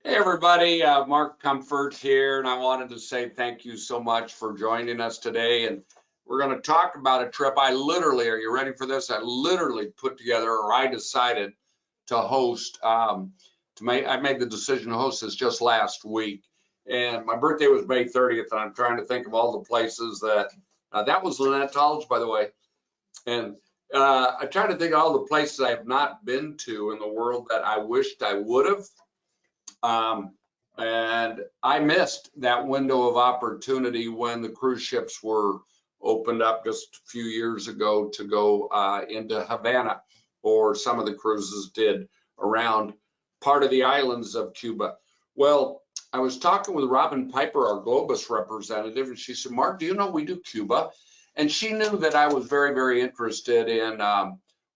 Hey everybody, Mark Comfort here, and I wanted to say thank you so much for joining us today. And we're going to talk about a trip. Are you ready for this? I literally put together, or I decided to host. I made the decision to host this just last week, and my birthday was May 30th, and I'm trying to think of all the places that was Lynette College, by the way, and I'm trying to think of all the places I have not been to in the world that I wished I would have. And I missed that window of opportunity when the cruise ships were opened up just a few years ago to go into Havana, or some of the cruises did around part of the islands of Cuba. Well, I was talking with Robin Piper, our Globus representative, and she said, Mark, do you know we do Cuba? And she knew that I was very, very interested in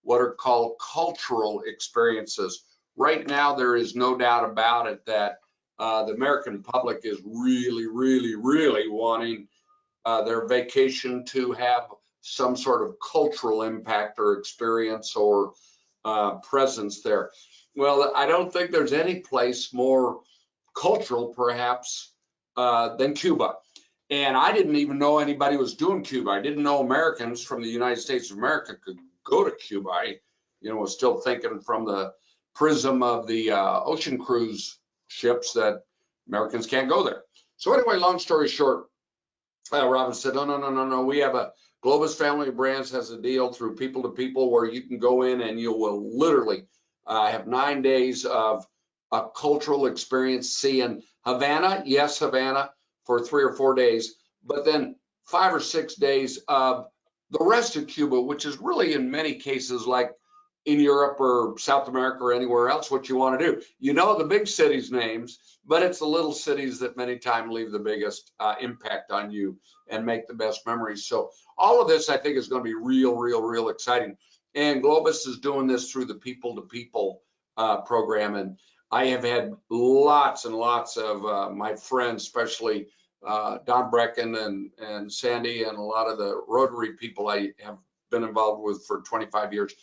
what are called cultural experiences. Right now, there is no doubt about it that the American public is really, really, really wanting their vacation to have some sort of cultural impact or experience or presence there. Well, I don't think there's any place more cultural, perhaps, than Cuba. And I didn't even know anybody was doing Cuba. I didn't know Americans from the United States of America could go to Cuba. I, was still thinking from the prism of the ocean cruise ships that Americans can't go there. So anyway, long story short, Robin said, no. We have a Globus family of brands has a deal through People to People where you can go in and you will literally have 9 days of a cultural experience seeing Havana, yes, Havana, for 3 or 4 days, but then 5 or 6 days of the rest of Cuba, which is really in many cases like in Europe or South America or anywhere else what you want to do. You know the big cities' names, but it's the little cities that many times leave the biggest impact on you and make the best memories. So all of this, I think, is going to be real exciting. And Globus is doing this through the People to People program. And I have had lots and lots of my friends, especially Don Brecken and Sandy and a lot of the Rotary people I have been involved with for 25 years.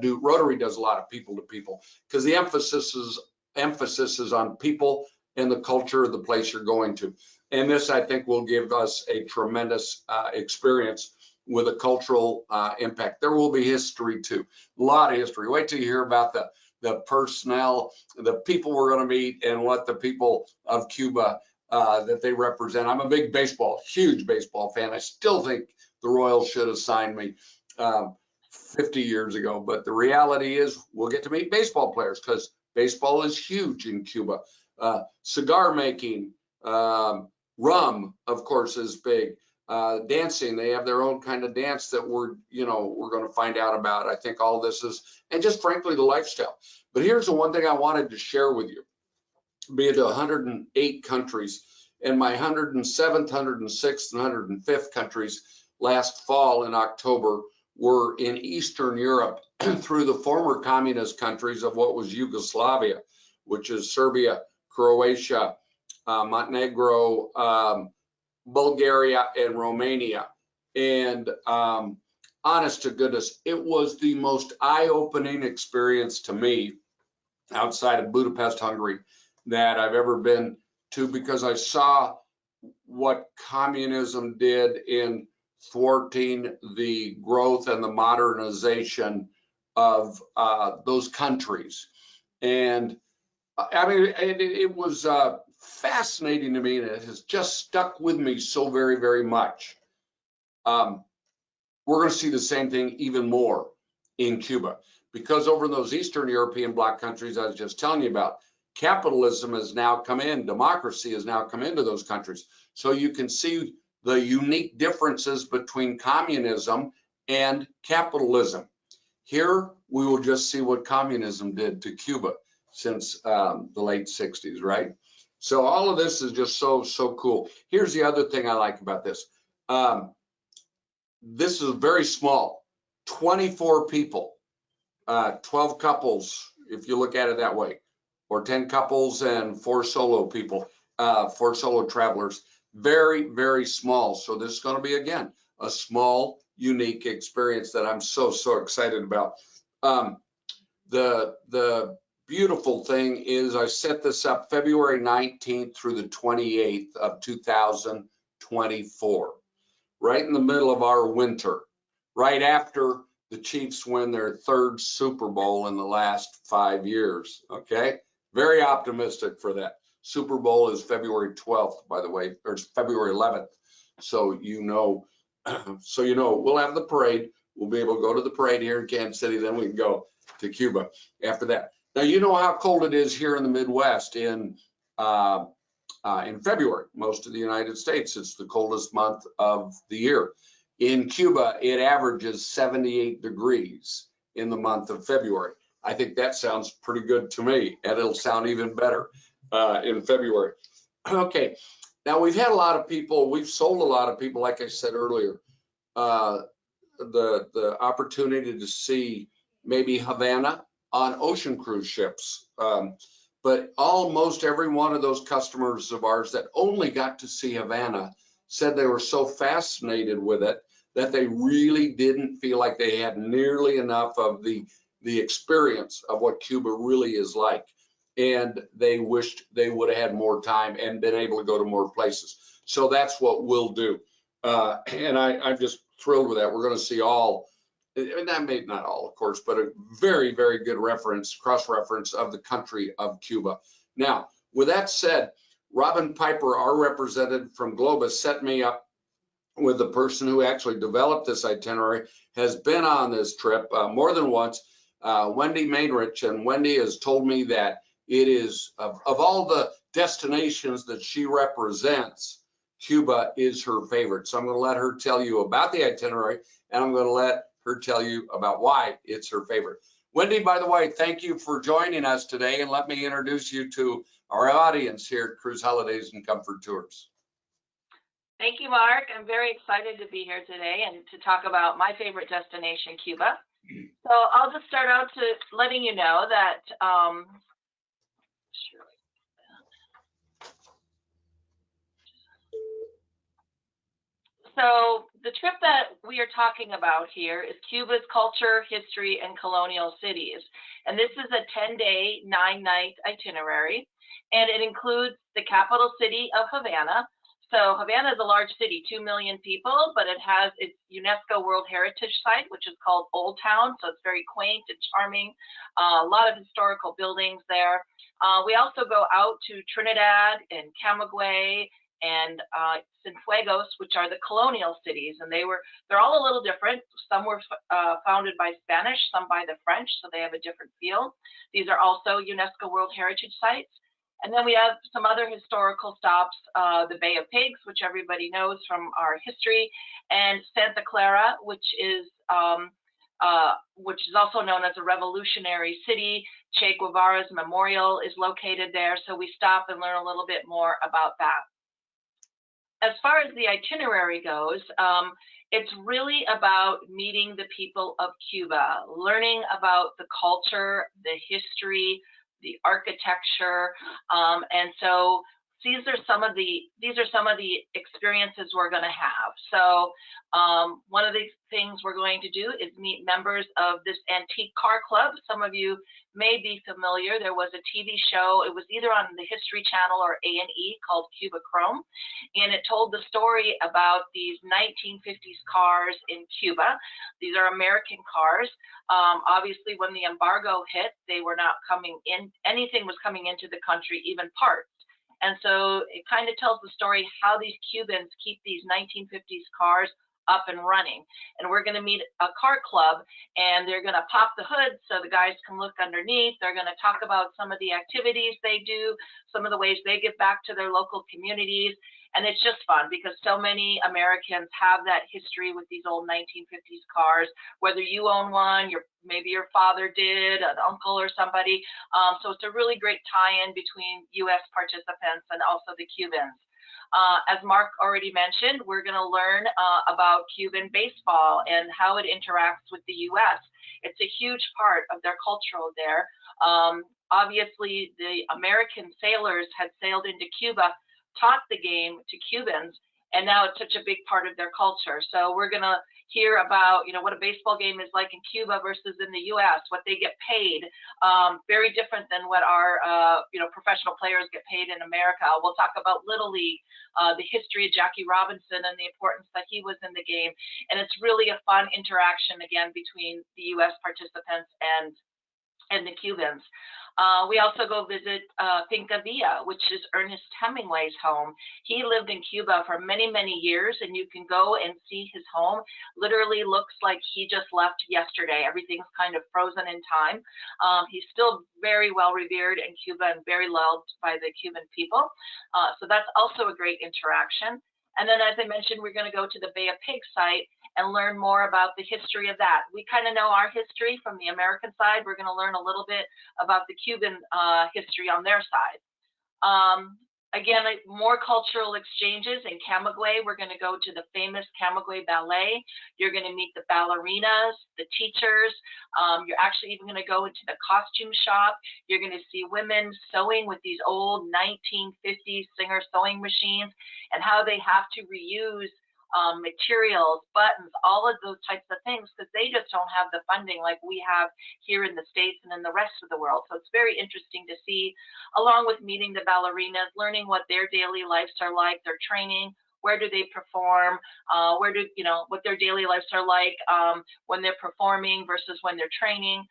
Rotary does a lot of people to people because the emphasis is on people and the culture of the place you're going to. And this, I think, will give us a tremendous experience with a cultural impact. There will be history too, a lot of history. Wait till you hear about the personnel, the people we're going to meet, and what the people of Cuba that they represent. I'm a big huge baseball fan. I still think the Royals should have signed me 50 years ago, but the reality is we'll get to meet baseball players because baseball is huge in Cuba. Cigar making, rum, of course, is big. Dancing, they have their own kind of dance that we're going to find out about. I think all this is, and just frankly, the lifestyle. But here's the one thing I wanted to share with you. Be it 108 countries, and my 107th, 106th, and 105th countries last fall in October were in Eastern Europe through the former communist countries of what was Yugoslavia, which is Serbia, Croatia, Montenegro, Bulgaria, and Romania. And honest to goodness, it was the most eye-opening experience to me outside of Budapest, Hungary, that I've ever been to, because I saw what communism did in thwarting the growth and the modernization of those countries. And I mean, it was fascinating to me, and it has just stuck with me so very much. We're going to see the same thing even more in Cuba, because over in those Eastern European bloc countries I was just telling you about, capitalism has now come in, democracy has now come into those countries. So you can see the unique differences between communism and capitalism. Here, we will just see what communism did to Cuba since the late 60s, right? So all of this is just so cool. Here's the other thing I like about this. This is very small, 24 people, 12 couples, if you look at it that way, or 10 couples and 4 solo people, 4 solo travelers. Very small. So this is going to be, again, a small, unique experience that I'm so excited about. The beautiful thing is I set this up February 19th through the 28th of 2024, right in the middle of our winter, right after the Chiefs win their 3rd Super Bowl in the last 5 years. Okay, very optimistic for that. Super Bowl is February 12th, by the way, or February 11th. So you know, we'll have the parade. We'll be able to go to the parade here in Kansas City. Then we can go to Cuba after that. Now you know how cold it is here in the Midwest in February. Most of the United States, it's the coldest month of the year. In Cuba, it averages 78 degrees in the month of February. I think that sounds pretty good to me, and it'll sound even better in February. Okay, now we've had a lot of people, we've sold a lot of people, like I said earlier, the opportunity to see maybe Havana on ocean cruise ships. But almost every one of those customers of ours that only got to see Havana said they were so fascinated with it that they really didn't feel like they had nearly enough of the experience of what Cuba really is like. And they wished they would have had more time and been able to go to more places. So that's what we'll do. And I'm just thrilled with that. We're going to see all, and that may not all, of course, but a very, very good reference, cross-reference of the country of Cuba. Now, with that said, Robin Piper, our representative from Globus, set me up with the person who actually developed this itinerary, has been on this trip more than once, Wendy Mainrich, and Wendy has told me that it is, of all the destinations that she represents, Cuba is her favorite. So I'm going to let her tell you about the itinerary, and I'm going to let her tell you about why it's her favorite. Wendy, by the way, thank you for joining us today, and let me introduce you to our audience here at Cruise Holidays and Comfort Tours. Thank you, Mark. I'm very excited to be here today and to talk about my favorite destination, Cuba. So I'll just start out to letting you know that so the trip that we are talking about here is Cuba's culture, history, and colonial cities. And this is a 10-day, 9-night itinerary, and it includes the capital city of Havana. So Havana is a large city, 2 million people, but it has its UNESCO World Heritage Site, which is called Old Town. So it's very quaint and charming, a lot of historical buildings there. We also go out to Trinidad and Camagüey and Cienfuegos, which are the colonial cities, and they're all a little different. Some were founded by Spanish, some by the French, so they have a different feel. These are also UNESCO World Heritage Sites. And then we have some other historical stops, the Bay of Pigs, which everybody knows from our history, and Santa Clara, which is also known as a revolutionary city. Che Guevara's memorial is located there, so we stop and learn a little bit more about that. As far as the itinerary goes, it's really about meeting the people of Cuba, learning about the culture, the history, the architecture, and so these are some of the experiences we're going to have. So one of the things we're going to do is meet members of this antique car club. Some of you may be familiar. There was a TV show. It was either on the History Channel or A&E called Cuba Chrome, and it told the story about these 1950s cars in Cuba. These are American cars. Obviously, when the embargo hit, they were not coming in. Anything was coming into the country, even parts. And so it kind of tells the story how these Cubans keep these 1950s cars up and running. And we're going to meet a car club, and they're going to pop the hood so the guys can look underneath. They're going to talk about some of the activities they do, some of the ways they give back to their local communities. And it's just fun because so many Americans have that history with these old 1950s cars, whether you own one, maybe your father did, an uncle or somebody. So it's a really great tie-in between U.S. participants and also the Cubans. As Mark already mentioned, we're going to learn about Cuban baseball and how it interacts with the U.S. It's a huge part of their culture there. Obviously, the American sailors had sailed into Cuba, taught the game to Cubans, and now it's such a big part of their culture. So we're going to hear about, what a baseball game is like in Cuba versus in the US, what they get paid. Very different than what our, professional players get paid in America. We'll talk about Little League, the history of Jackie Robinson and the importance that he was in the game. And it's really a fun interaction, again, between the US participants and the Cubans. We also go visit Finca Villa, which is Ernest Hemingway's home. He lived in Cuba for many, many years, and you can go and see his home. Literally looks like he just left yesterday. Everything's kind of frozen in time. He's still very well revered in Cuba and very loved by the Cuban people. So that's also a great interaction. And then, as I mentioned, we're going to go to the Bay of Pigs site and learn more about the history of that. We kind of know our history from the American side. We're going to learn a little bit about the Cuban history on their side. Again, more cultural exchanges in Camagüey. We're going to go to the famous Camagüey Ballet. You're going to meet the ballerinas, the teachers. You're actually even going to go into the costume shop. You're going to see women sewing with these old 1950s Singer sewing machines and how they have to reuse materials, buttons, all of those types of things, because they just don't have the funding like we have here in the States and in the rest of the world. So it's very interesting to see, along with meeting the ballerinas, learning what their daily lives are like, their training, where do they perform, what their daily lives are like when they're performing versus when they're training.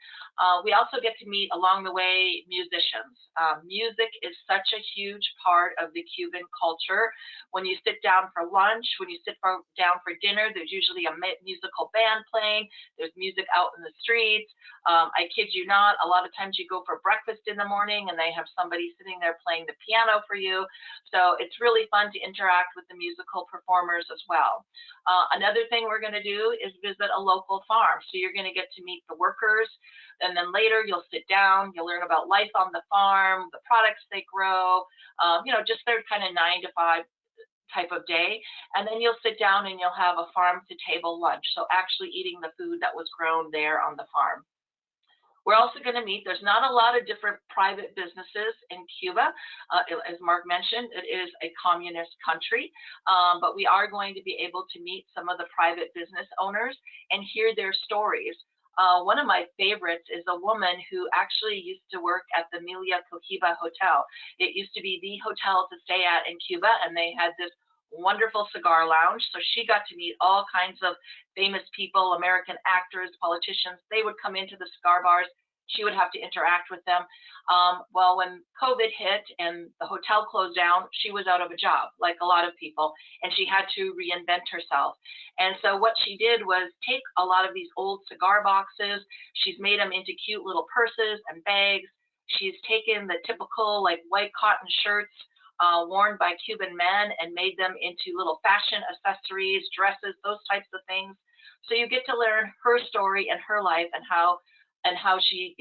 We also get to meet along the way musicians. Music is such a huge part of the Cuban culture. When you sit down for lunch, when you sit down for dinner, there's usually a musical band playing. There's music out in the streets. I kid you not, a lot of times you go for breakfast in the morning and they have somebody sitting there playing the piano for you. So it's really fun to interact with the musical performers as well. Another thing we're going to do is visit a local farm. So you're going to get to meet the workers, and then later you'll sit down, you'll learn about life on the farm, the products they grow, just their kind of 9 to 5 type of day. And then you'll sit down and you'll have a farm to table lunch. So actually eating the food that was grown there on the farm. We're also going to meet, there's not a lot of different private businesses in Cuba. As Mark mentioned, it is a communist country, but we are going to be able to meet some of the private business owners and hear their stories. One of my favorites is a woman who actually used to work at the Milia Cohiba Hotel. It used to be the hotel to stay at in Cuba, and they had this wonderful cigar lounge. So she got to meet all kinds of famous people, American actors, politicians. They would come into the cigar bars. She would have to interact with them. Well, when COVID hit and the hotel closed down, she was out of a job, like a lot of people, and she had to reinvent herself. And so what she did was take a lot of these old cigar boxes. She's made them into cute little purses and bags. She's taken the typical like white cotton shirts worn by Cuban men and made them into little fashion accessories, dresses, those types of things. So you get to learn her story and her life and how she,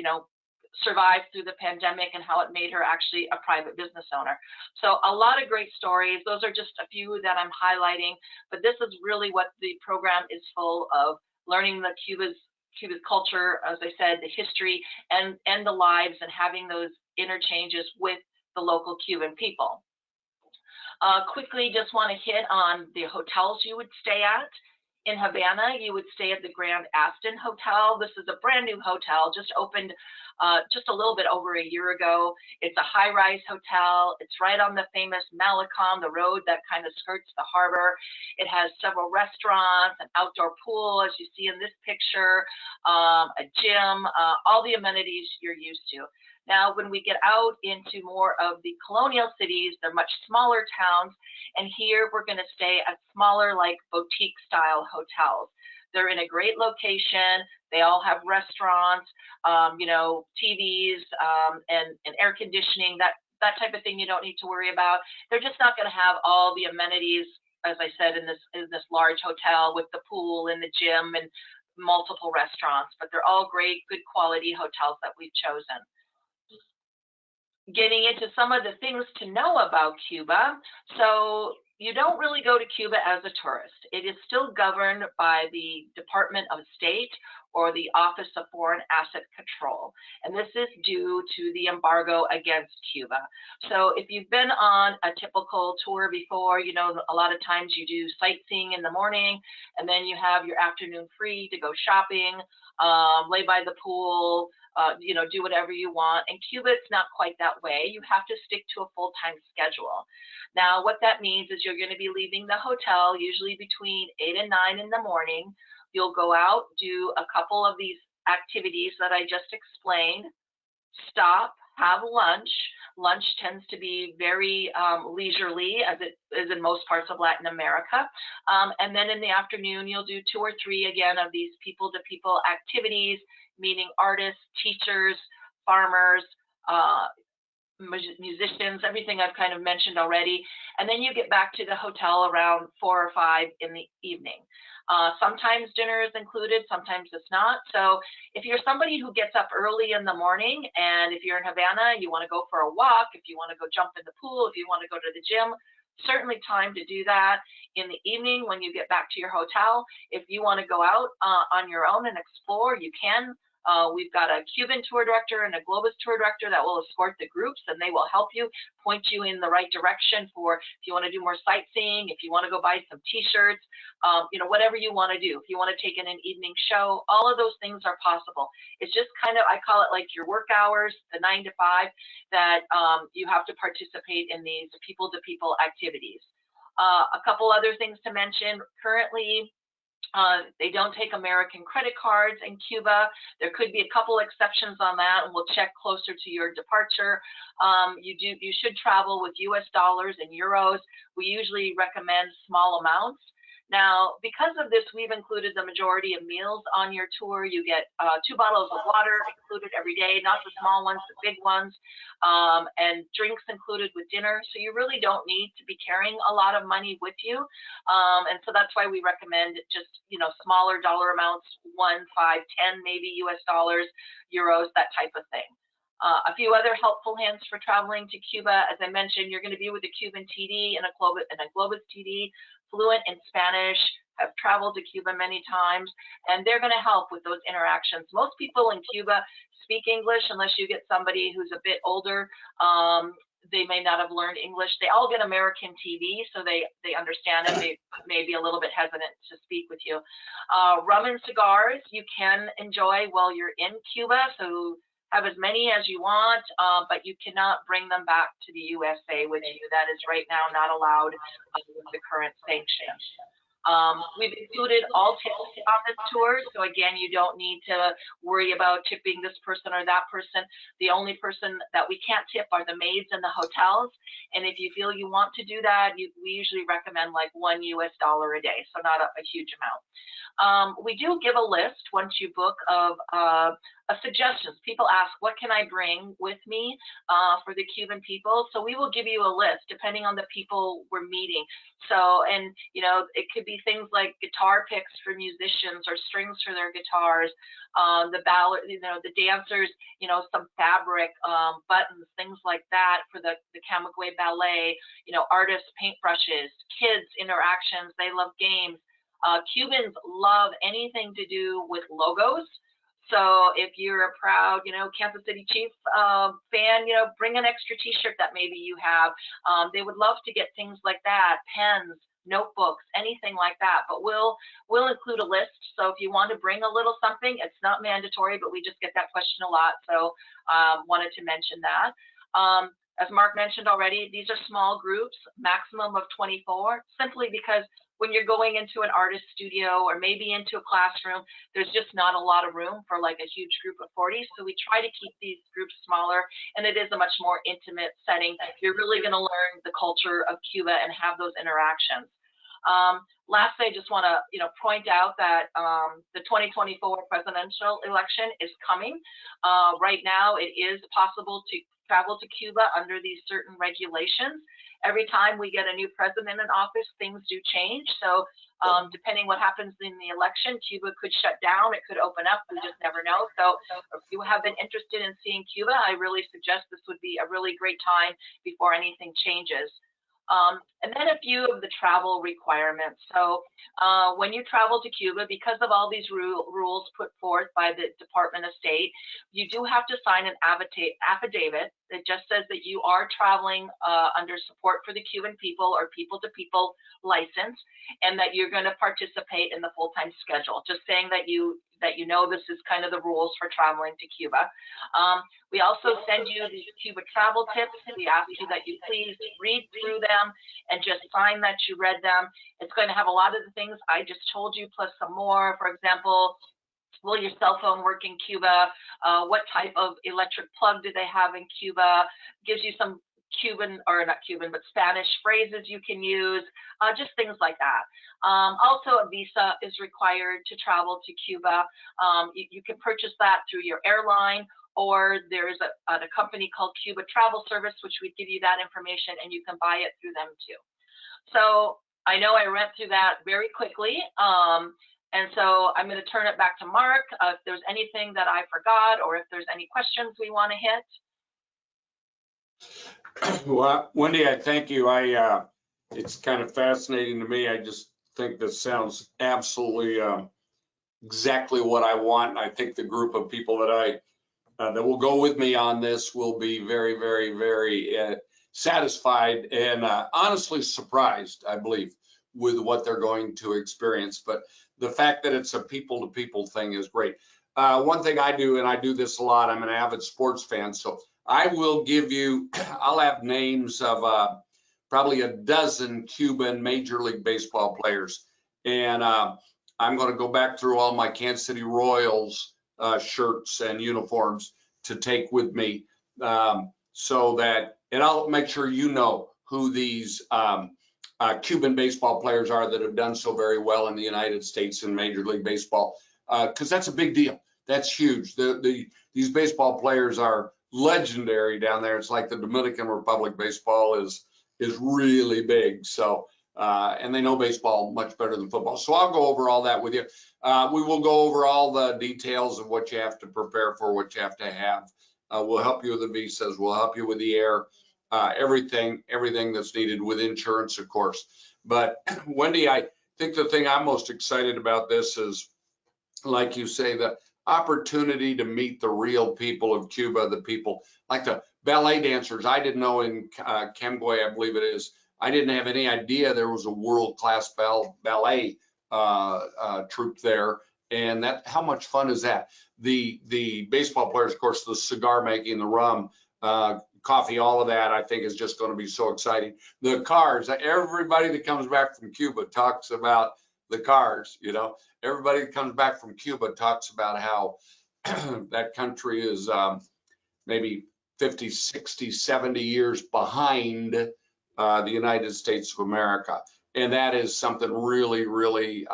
survived through the pandemic and how it made her actually a private business owner. So a lot of great stories. Those are just a few that I'm highlighting, but this is really what the program is full of, learning the Cuba's culture, as I said, the history and the lives, and having those interchanges with the local Cuban people. Quickly, just want to hit on the hotels you would stay at. In Havana, you would stay at the Grand Aston Hotel. This is a brand new hotel, just opened just a little bit over a year ago. It's a high-rise hotel. It's right on the famous Malecon, the road that kind of skirts the harbor. It has several restaurants, an outdoor pool, as you see in this picture, a gym, all the amenities you're used to. Now, when we get out into more of the colonial cities, they're much smaller towns, and here we're going to stay at smaller, like boutique-style hotels. They're in a great location. They all have restaurants, TVs, and air conditioning, that type of thing you don't need to worry about. They're just not going to have all the amenities, as I said, in this large hotel with the pool and the gym and multiple restaurants, but they're all great, good quality hotels that we've chosen. getting into some of the things to know about Cuba. So you don't really go to Cuba as a tourist. It is still governed by the Department of State or the Office of Foreign Asset Control. And this is due to the embargo against Cuba. So if you've been on a typical tour before, you know, a lot of times you do sightseeing in the morning, and then you have your afternoon free to go shopping, lay by the pool, you know, do whatever you want. In Cuba, it's not quite that way. You have to stick to a full-time schedule. Now, what that means is you're going to be leaving the hotel usually between 8 and 9 in the morning. You'll go out, do a couple of these activities that I just explained, stop, have lunch. Lunch tends to be very leisurely, as it is in most parts of Latin America. And then in the afternoon, you'll do 2 or 3 again of these people-to-people activities, meeting artists, teachers, farmers, musicians, everything I've kind of mentioned already. And then you get back to the hotel around 4 or 5 in the evening. Sometimes dinner is included, sometimes it's not. So if you're somebody who gets up early in the morning, and if you're in Havana, you want to go for a walk, if you want to go jump in the pool, if you want to go to the gym, certainly time to do that. In the evening when you get back to your hotel, if you want to go out on your own and explore, you can. We've got a Cuban tour director and a Globus tour director that will escort the groups, and they will help you, point you in the right direction for if you want to do more sightseeing, if you want to go buy some t-shirts, you know, whatever you want to do. If you want to take in an evening show, all of those things are possible. It's just kind of, I call it like your work hours, the 9 to 5, that you have to participate in these people-to-people activities. A couple other things to mention. Currently, they don't take American credit cards in Cuba. There could be a couple exceptions on that, and we'll check closer to your departure. You should travel with US dollars and euros. We usually recommend small amounts. Now, because of this, we've included the majority of meals on your tour. You get 2 bottles of water included every day, not the small ones, the big ones, and drinks included with dinner. So you really don't need to be carrying a lot of money with you. And so that's why we recommend just, you know, smaller dollar amounts, 1, 5, 10, maybe US dollars, euros, that type of thing. A few other helpful hints for traveling to Cuba. As I mentioned, you're going to be with a Cuban TD and a Globus TD, fluent in Spanish, have traveled to Cuba many times, and they're going to help with those interactions. Most people in Cuba speak English unless you get somebody who's a bit older. They may not have learned English. They all get American TV, so they understand it. They may be a little bit hesitant to speak with you. Rum and cigars you can enjoy while you're in Cuba, so have as many as you want, but you cannot bring them back to the USA with you. That is right now not allowed with the current sanctions. We've included all tips on this tour, so again, you don't need to worry about tipping this person or that person. The only person that we can't tip are the maids in the hotels, and if you feel you want to do that, we usually recommend like $1 US a day, so not a huge amount. We do give a list once you book of suggestions. People ask, what can I bring with me for the Cuban people? So we will give you a list depending on the people we're meeting. So, and you know, it could be things like guitar picks for musicians or strings for their guitars, the ballad, you know, the dancers, you know, some fabric, buttons, things like that for the Camagüey ballet, you know, artists, paintbrushes, kids interactions. They love games. Cubans love anything to do with logos. So if you're a proud, you know, Kansas City Chiefs fan, you know, bring an extra t-shirt that maybe you have. They would love to get things like that, pens, notebooks, anything like that. But we'll include a list. So if you want to bring a little something, it's not mandatory, but we just get that question a lot. So wanted to mention that. As Mark mentioned already, these are small groups, maximum of 24, simply because when you're going into an artist studio or maybe into a classroom, there's just not a lot of room for like a huge group of 40. So we try to keep these groups smaller, and it is a much more intimate setting. You're really going to learn the culture of Cuba and have those interactions. Lastly, I just want to, point out that the 2024 presidential election is coming. Right now, it is possible to travel to Cuba under these certain regulations. Every time we get a new president in office, things do change. So depending what happens in the election, Cuba could shut down, it could open up, we just never know. So if you have been interested in seeing Cuba, I really suggest this would be a really great time before anything changes. And then a few of the travel requirements. So when you travel to Cuba, because of all these rules put forth by the Department of State, you do have to sign an affidavit that just says that you are traveling under support for the Cuban people or people-to-people license, and that you're going to participate in the full-time schedule. Just saying that you know this is kind of the rules for traveling to Cuba. We also send you these Cuba travel tips. We ask you that you please read through them and just sign that you read them. It's going to have a lot of the things I just told you, plus some more. For example, will your cell phone work in Cuba? What type of electric plug do they have in Cuba? Gives you some Cuban, or not Cuban, but Spanish phrases you can use, just things like that. Also, a visa is required to travel to Cuba. You can purchase that through your airline, or there's a company called Cuba Travel Service, which would give you that information, and you can buy it through them too. So I know I went through that very quickly. And so I'm going to turn it back to Mark if there's anything that I forgot, or if there's any questions we want to hit. Well, Wendy, I thank you. It's kind of fascinating to me. I just think this sounds absolutely exactly what I want. And I think the group of people that that will go with me on this will be very, very, very satisfied and honestly surprised, I believe, with what they're going to experience. But the fact that it's a people-to-people thing is great. One thing I do, and I do this a lot, I'm an avid sports fan, so I will give you, I'll have names of probably a dozen Cuban Major League Baseball players. And I'm going to go back through all my Kansas City Royals shirts and uniforms to take with me so that, and I'll make sure you know who these Cuban baseball players are that have done so very well in the United States in Major League Baseball, because that's a big deal. That's huge. These baseball players are legendary down there. It's like the Dominican Republic baseball is really big. So, and they know baseball much better than football. So I'll go over all that with you. We will go over all the details of what you have to prepare for, what you have to have. We'll help you with the visas. We'll help you with the air, everything that's needed with insurance, of course. But Wendy, I think the thing I'm most excited about this is, like you say, the opportunity to meet the real people of Cuba, the people like the ballet dancers. I didn't know in Camagüey, I believe it is, I didn't have any idea there was a world-class ballet troupe there. And that, how much fun is that? The baseball players, of course, the cigar making, the rum, coffee, all of that, I think is just going to be so exciting. The cars, everybody that comes back from Cuba talks about the cars, you know. Everybody that comes back from Cuba talks about how that country is maybe 50, 60, 70 years behind the United States of America. And that is something really, really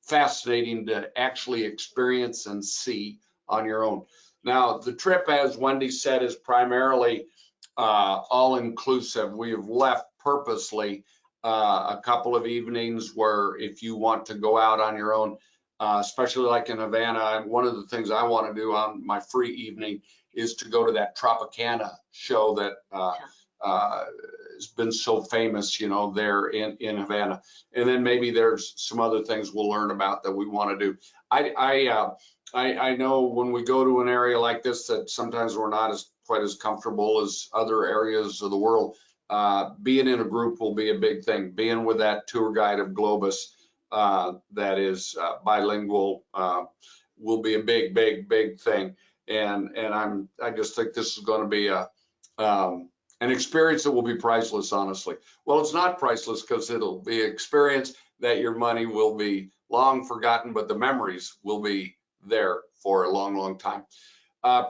fascinating to actually experience and see on your own. Now, the trip, as Wendy said, is primarily all-inclusive. We have left purposely a couple of evenings where if you want to go out on your own, especially like in Havana, one of the things I want to do on my free evening is to go to that Tropicana show that has been so famous, you know, there in Havana. And then maybe there's some other things we'll learn about that we want to do. I know when we go to an area like this that sometimes we're not quite as comfortable as other areas of the world. Being in a group will be a big thing. Being with that tour guide of Globus that is bilingual will be a big, big, big thing. And I just think this is going to be an experience that will be priceless, honestly. Well, it's not priceless because it'll be an experience that your money will be long forgotten, but the memories will be there for a long, long time.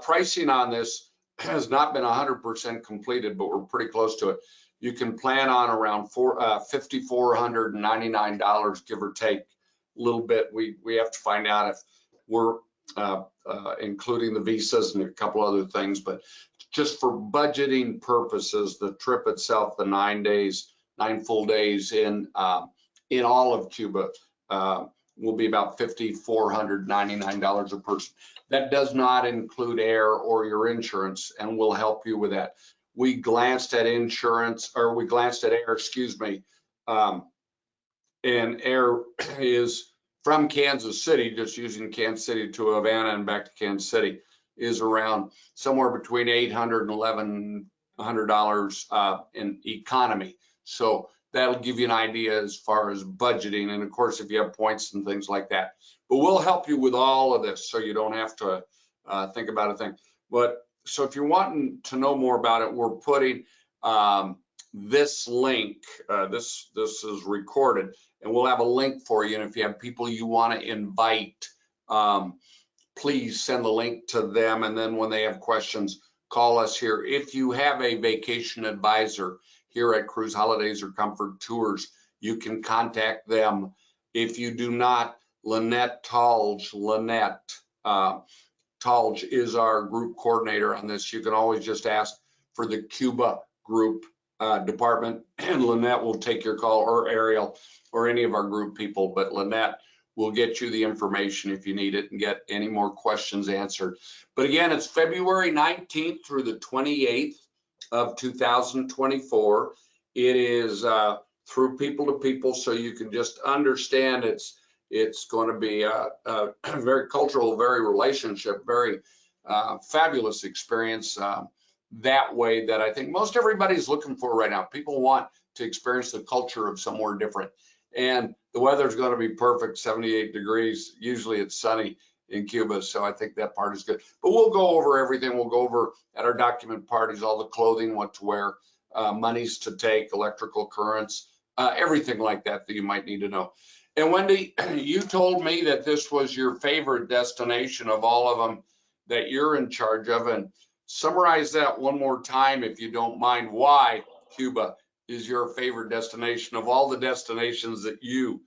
Pricing on this has not been 100% completed, but we're pretty close to it. you can plan on around $5,499, give or take a little bit. We have to find out if we're including the visas and a couple other things, but just for budgeting purposes, the trip itself, the 9 days, 9 full days in all of Cuba will be about $5,499 a person. That does not include air or your insurance, and we'll help you with that. We glanced at insurance, or we glanced at air, excuse me, and air is from Kansas City, just using Kansas City to Havana and back to Kansas City, is around somewhere between $800 and $1,100 in economy. So that'll give you an idea as far as budgeting, and of course if you have points and things like that. But we'll help you with all of this so you don't have to think about a thing. But so if you're wanting to know more about it, we're putting this link, this is recorded, and we'll have a link for you. And if you have people you want to invite, please send the link to them, and then when they have questions, call us here. If you have a vacation advisor here at Cruise Holidays or Comfort Tours, you can contact them. If you do not, Lynette Talge is our group coordinator on this. You can always just ask for the Cuba group department, and Lynette will take your call, or Ariel, or any of our group people, but Lynette will get you the information if you need it and get any more questions answered. But again, it's February 19th through the 28th of 2024. It is through people to people, so you can just understand it's going to be a very cultural, very relationship, very fabulous experience that way that I think most everybody's looking for right now. People want to experience the culture of somewhere different. And the weather's going to be perfect, 78 degrees. Usually it's sunny in Cuba, so I think that part is good. But we'll go over everything. We'll go over at our document parties, all the clothing, what to wear, monies to take, electrical currents, everything like that that you might need to know. And Wendy, you told me that this was your favorite destination of all of them that you're in charge of. And summarize that one more time, if you don't mind, why Cuba is your favorite destination of all the destinations that you,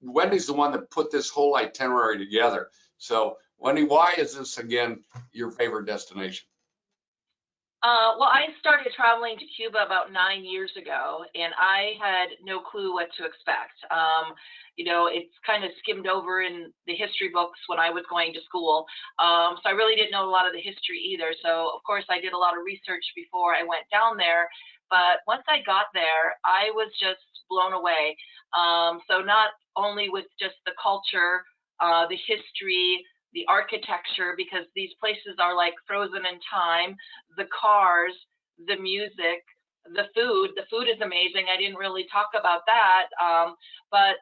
Wendy's the one that put this whole itinerary together. So Wendy, why is this again your favorite destination? Well, I started traveling to Cuba about 9 years ago, and I had no clue what to expect. You know, it's kind of skimmed over in the history books when I was going to school. So I really didn't know a lot of the history either. So of course I did a lot of research before I went down there. But once I got there, I was just blown away. So not only with just the culture, the history, the architecture, because these places are like frozen in time, the cars, the music, the food. The food is amazing. I didn't really talk about that. But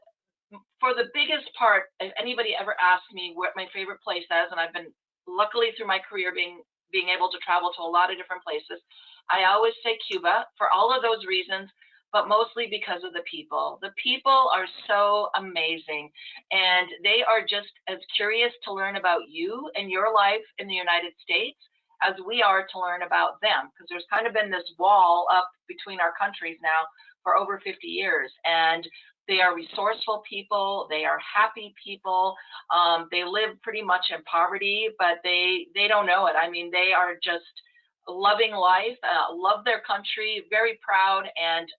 for the biggest part, if anybody ever asked me what my favorite place is, and I've been luckily through my career being able to travel to a lot of different places, I always say Cuba for all of those reasons, but mostly because of the people. The people are so amazing, and they are just as curious to learn about you and your life in the United States as we are to learn about them, because there's kind of been this wall up between our countries now for over 50 years. And they are resourceful people. They are happy people. They live pretty much in poverty, but they don't know it. I mean, they are just loving life, love their country, very proud. And,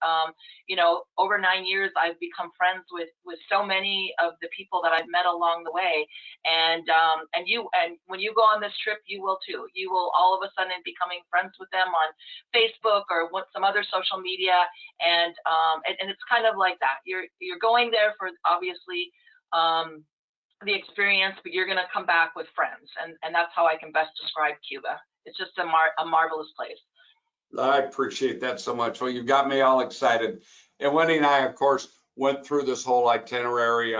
you know, over 9 years, I've become friends with so many of the people that I've met along the way. And when you go on this trip, you will too. You will all of a sudden becoming friends with them on Facebook or some other social media. And it's kind of like that. You're going there for obviously, the experience, but you're going to come back with friends. And that's how I can best describe Cuba. It's just a marvelous place. I appreciate that so much. Well, you got me all excited. And Wendy and I, of course, went through this whole itinerary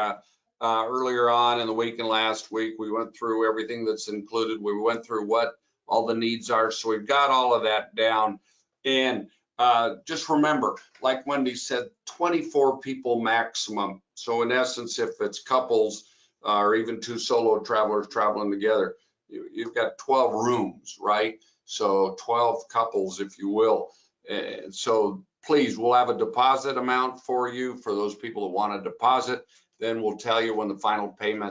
earlier on in the week and last week. We went through everything that's included. We went through what all the needs are. So we've got all of that down. And just remember, like Wendy said, 24 people maximum. So in essence, if it's couples or even two solo travelers traveling together, you've got 12 rooms, right? So 12 couples, if you will. So please, we'll have a deposit amount for you for those people that want to deposit. Then we'll tell you when the final payment